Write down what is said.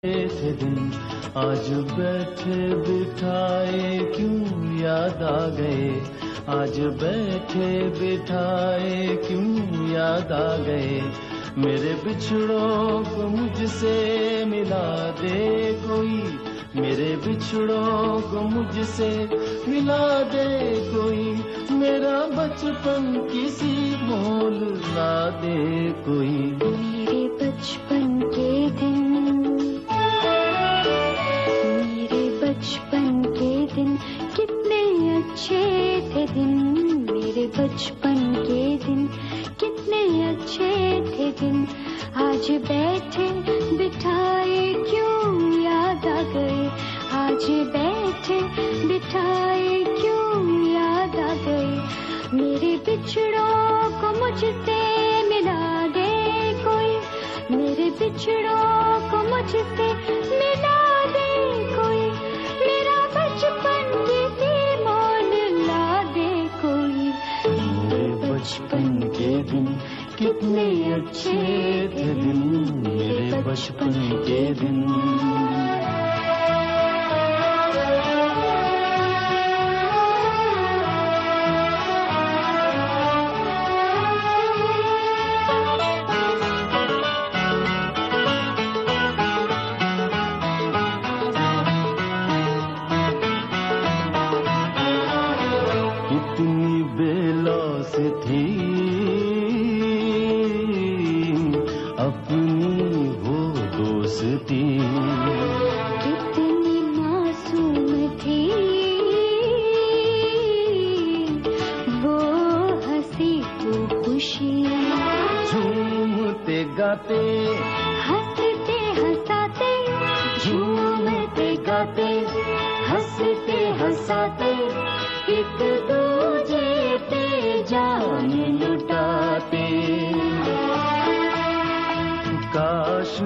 थे दिन आज बैठे बिठाए क्यों याद आ गए। आज बैठे बिठाए क्यों याद आ गए। मेरे बिछड़ों को मुझसे मिला दे कोई। मेरे बिछड़ों को मुझसे मिला दे कोई। मेरा बचपन किसी मोल ला दे कोई। मेरे बचपन के दिन, मेरे बचपन के दिन कितने अच्छे थे दिन। मेरे बचपन के दिन कितने अच्छे थे दिन। आज बैठे बिठाए क्यों याद आ गए। आज बैठे बिठाए क्यों याद आ गए। मेरे बिछड़ों को मुझसे मिला दे कोई। मेरे बिछड़ों को मुझसे मिला दे कोई। मेरा बचपन किसी मोल ला दे कोई। मेरे बचपन के दिन कितने अच्छे थे दिन। मेरे बचपन के दिन। कितनी बेलौस थी अपनी वो दोस्ती। कितनी मासूम थी वो हंसी वो खुशी। झूमते गाते हंसते हंसाते, झूमते गाते हंसते हंसाते एक दूजे पे जान लुटाते। काश